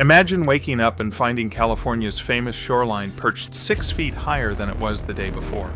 Imagine waking up and finding California's famous shoreline perched 6 feet higher than it was the day before.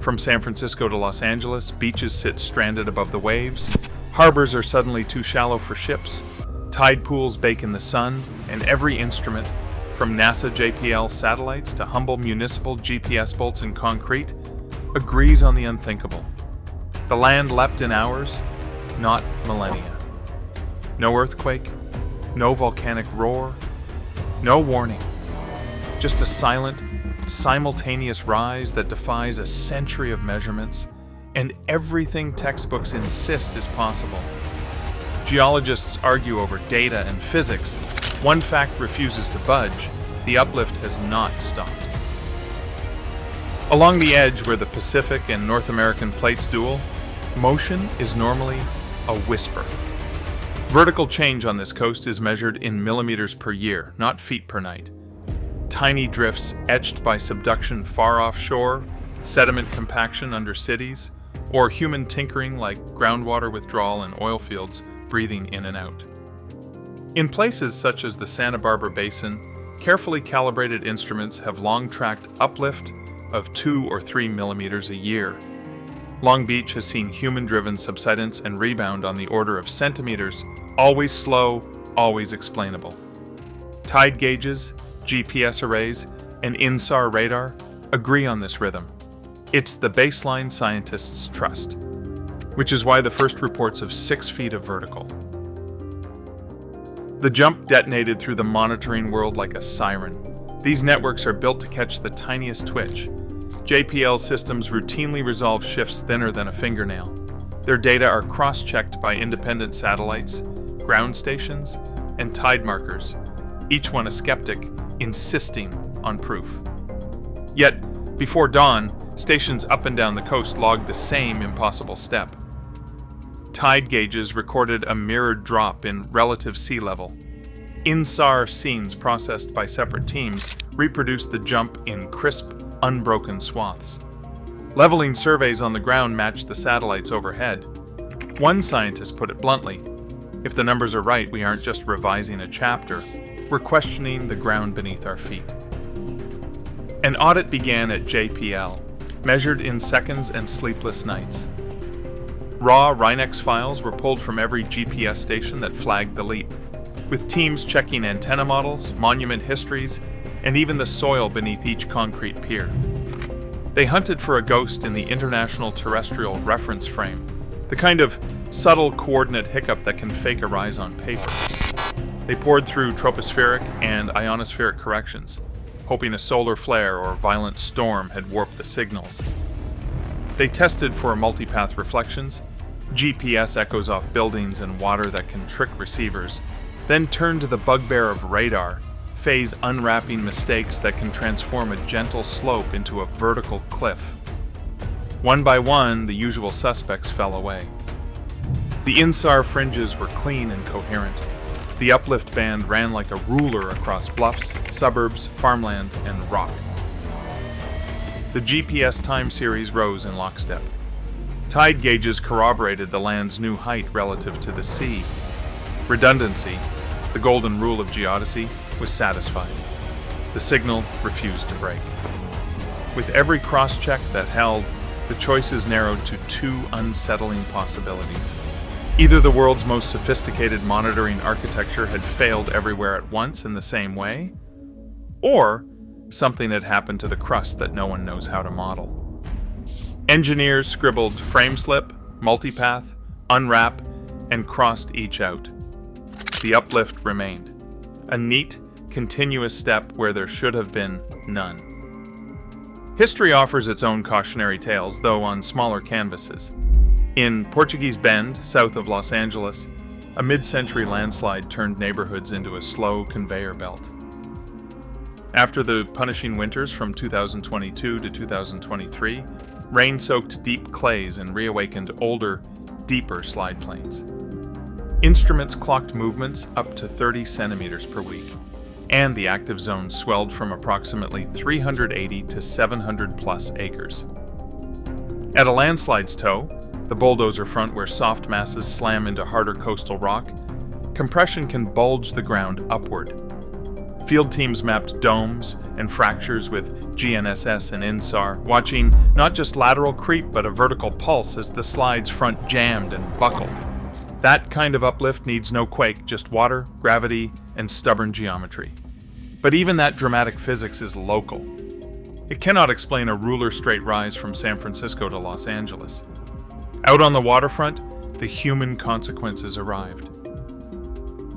From San Francisco to Los Angeles, beaches sit stranded above the waves, harbors are suddenly too shallow for ships, tide pools bake in the sun, and every instrument, from NASA JPL satellites to humble municipal GPS bolts in concrete, agrees on the unthinkable. The land leapt in hours, not millennia. No earthquake, no volcanic roar, no warning. Just a silent, simultaneous rise that defies a century of measurements and everything textbooks insist is possible. Geologists argue over data and physics. One fact refuses to budge: the uplift has not stopped. Along the edge where the Pacific and North American plates duel, motion is normally a whisper. Vertical change on this coast is measured in millimeters per year, not feet per night. Tiny drifts etched by subduction far offshore, sediment compaction under cities, or human tinkering like groundwater withdrawal in oil fields breathing in and out. In places such as the Santa Barbara Basin, carefully calibrated instruments have long tracked uplift of 2 or 3 millimeters a year. Long Beach has seen human-driven subsidence and rebound on the order of centimeters, always slow, always explainable. Tide gauges, GPS arrays, and INSAR radar agree on this rhythm. It's the baseline scientists trust, which is why the first reports of 6 feet of vertical. The jump detonated through the monitoring world like a siren. These networks are built to catch the tiniest twitch. JPL systems routinely resolve shifts thinner than a fingernail. Their data are cross-checked by independent satellites, ground stations, and tide markers, each one a skeptic, insisting on proof. Yet, before dawn, stations up and down the coast logged the same impossible step. Tide gauges recorded a mirrored drop in relative sea level. INSAR scenes processed by separate teams reproduced the jump in crisp, unbroken swaths. Leveling surveys on the ground matched the satellites overhead. One scientist put it bluntly: if the numbers are right, we aren't just revising a chapter, we're questioning the ground beneath our feet. An audit began at JPL, measured in seconds and sleepless nights. Raw Rhinex files were pulled from every GPS station that flagged the leap, with teams checking antenna models, monument histories, and even the soil beneath each concrete pier. They hunted for a ghost in the International Terrestrial Reference Frame, the kind of subtle coordinate hiccup that can fake a rise on paper. They poured through tropospheric and ionospheric corrections, hoping a solar flare or violent storm had warped the signals. They tested for multipath reflections, GPS echoes off buildings and water that can trick receivers, then turned to the bugbear of radar, phase unwrapping mistakes that can transform a gentle slope into a vertical cliff. One by one, the usual suspects fell away. The INSAR fringes were clean and coherent. The uplift band ran like a ruler across bluffs, suburbs, farmland, and rock. The GPS time series rose in lockstep. Tide gauges corroborated the land's new height relative to the sea. Redundancy, the golden rule of geodesy, was satisfied. The signal refused to break. With every cross-check that held, the choices narrowed to 2 unsettling possibilities. Either the world's most sophisticated monitoring architecture had failed everywhere at once in the same way, or something had happened to the crust that no one knows how to model. Engineers scribbled frame slip, multipath, unwrap, and crossed each out. The uplift remained, a neat, continuous step where there should have been none. History offers its own cautionary tales, though on smaller canvases. In Portuguese Bend, south of Los Angeles, a mid-century landslide turned neighborhoods into a slow conveyor belt. After the punishing winters from 2022 to 2023, rain soaked deep clays and reawakened older, deeper slide plains. Instruments clocked movements up to 30 centimeters per week, and the active zone swelled from approximately 380 to 700 plus acres. At a landslide's toe, the bulldozer front where soft masses slam into harder coastal rock, compression can bulge the ground upward. Field teams mapped domes and fractures with GNSS and INSAR, watching not just lateral creep but a vertical pulse as the slide's front jammed and buckled. That kind of uplift needs no quake, just water, gravity, and stubborn geometry. But even that dramatic physics is local. It cannot explain a ruler-straight rise from San Francisco to Los Angeles. Out on the waterfront, the human consequences arrived.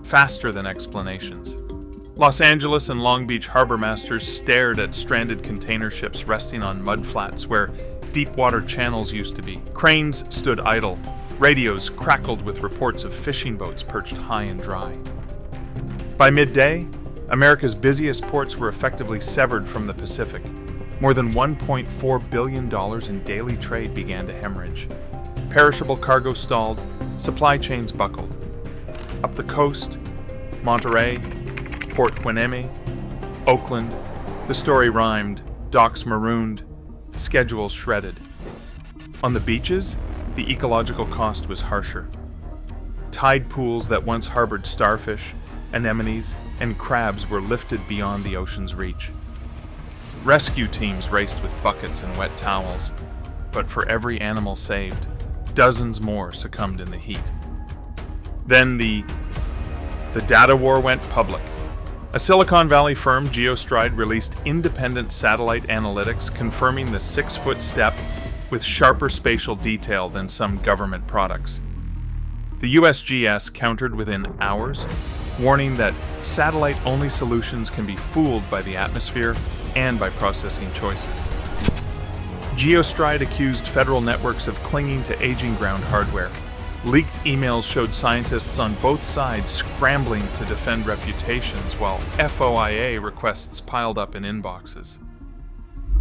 Faster than explanations. Los Angeles and Long Beach harbor masters stared at stranded container ships resting on mudflats where deep water channels used to be. Cranes stood idle. Radios crackled with reports of fishing boats perched high and dry. By midday, America's busiest ports were effectively severed from the Pacific. More than $1.4 billion in daily trade began to hemorrhage. Perishable cargo stalled, supply chains buckled. Up the coast, Monterey, Port Hueneme, Oakland, the story rhymed, docks marooned, schedules shredded. On the beaches, the ecological cost was harsher. Tide pools that once harbored starfish, anemones, and crabs were lifted beyond the ocean's reach. Rescue teams raced with buckets and wet towels, but for every animal saved, dozens more succumbed in the heat. Then the data war went public. A Silicon Valley firm, GeoStride, released independent satellite analytics confirming the 6-foot step with sharper spatial detail than some government products. The USGS countered within hours, warning that satellite-only solutions can be fooled by the atmosphere and by processing choices. GeoStride accused federal networks of clinging to aging ground hardware. Leaked emails showed scientists on both sides scrambling to defend reputations while FOIA requests piled up in inboxes.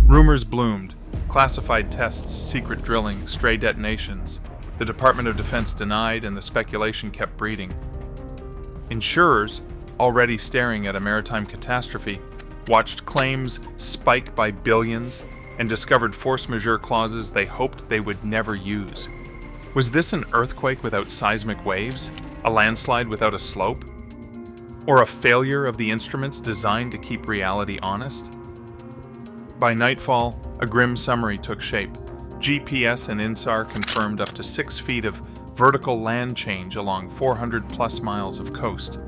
Rumors bloomed, classified tests, secret drilling, stray detonations. The Department of Defense denied and the speculation kept breeding. Insurers, already staring at a maritime catastrophe, watched claims spike by billions and discovered force majeure clauses they hoped they would never use. Was this an earthquake without seismic waves? A landslide without a slope? Or a failure of the instruments designed to keep reality honest? By nightfall, a grim summary took shape. GPS and INSAR confirmed up to 6 feet of vertical land change along 400-plus miles of coast.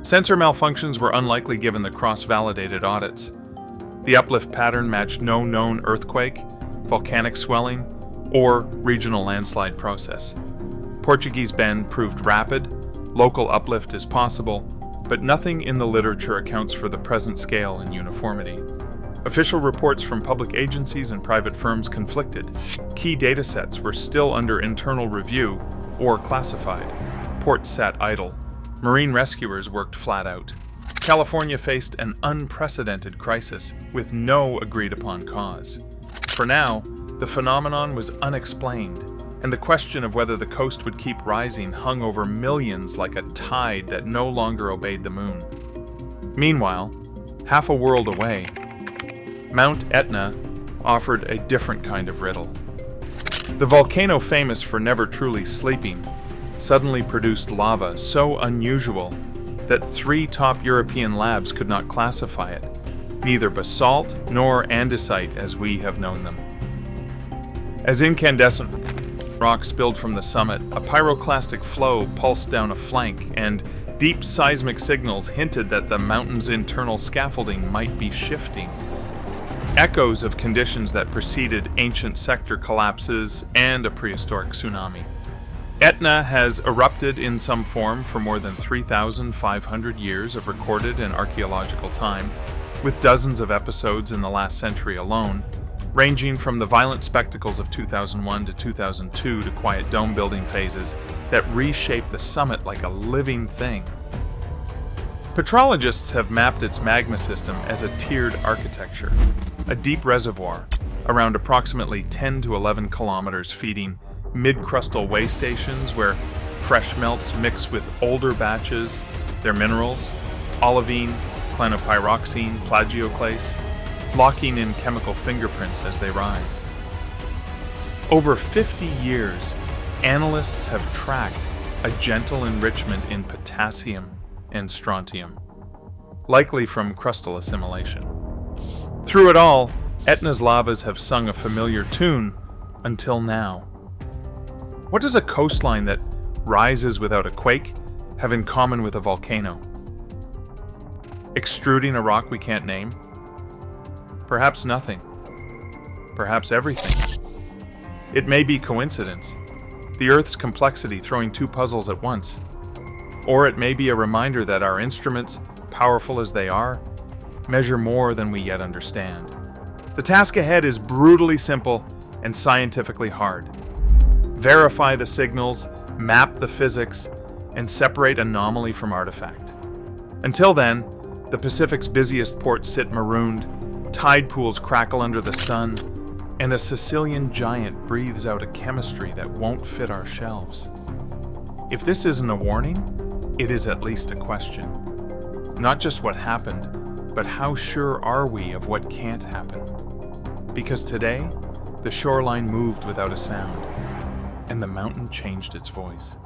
Sensor malfunctions were unlikely given the cross-validated audits. The uplift pattern matched no known earthquake, volcanic swelling, or regional landslide process. Portuguese Bend proved rapid, local uplift is possible, but nothing in the literature accounts for the present scale and uniformity. Official reports from public agencies and private firms conflicted. Key datasets were still under internal review or classified. Ports sat idle. Marine rescuers worked flat out. California faced an unprecedented crisis with no agreed-upon cause. For now, the phenomenon was unexplained, and the question of whether the coast would keep rising hung over millions like a tide that no longer obeyed the moon. Meanwhile, half a world away, Mount Etna offered a different kind of riddle. The volcano famous for never truly sleeping suddenly produced lava so unusual that 3 top European labs could not classify it, neither basalt nor andesite as we have known them. As incandescent rock spilled from the summit, a pyroclastic flow pulsed down a flank, and deep seismic signals hinted that the mountain's internal scaffolding might be shifting. Echoes of conditions that preceded ancient sector collapses and a prehistoric tsunami. Etna has erupted in some form for more than 3,500 years of recorded and archaeological time, with dozens of episodes in the last century alone, ranging from the violent spectacles of 2001 to 2002 to quiet dome building phases that reshaped the summit like a living thing. Petrologists have mapped its magma system as a tiered architecture, a deep reservoir around approximately 10 to 11 kilometers feeding mid-crustal way stations where fresh melts mix with older batches, their minerals, olivine, clinopyroxene, plagioclase, locking in chemical fingerprints as they rise. Over 50 years, analysts have tracked a gentle enrichment in potassium and strontium. likely from crustal assimilation. Through it all, Etna's lavas have sung a familiar tune until now. What does a coastline that rises without a quake have in common with a volcano? Extruding a rock we can't name? Perhaps nothing. Perhaps everything. It may be coincidence, the Earth's complexity throwing two puzzles at once. Or it may be a reminder that our instruments, powerful as they are, measure more than we yet understand. The task ahead is brutally simple and scientifically hard. Verify the signals, map the physics, and separate anomaly from artifact. Until then, the Pacific's busiest ports sit marooned, tide pools crackle under the sun, and a Sicilian giant breathes out a chemistry that won't fit our shelves. If this isn't a warning, it is at least a question. Not just what happened, but how sure are we of what can't happen? Because today, the shoreline moved without a sound, and the mountain changed its voice.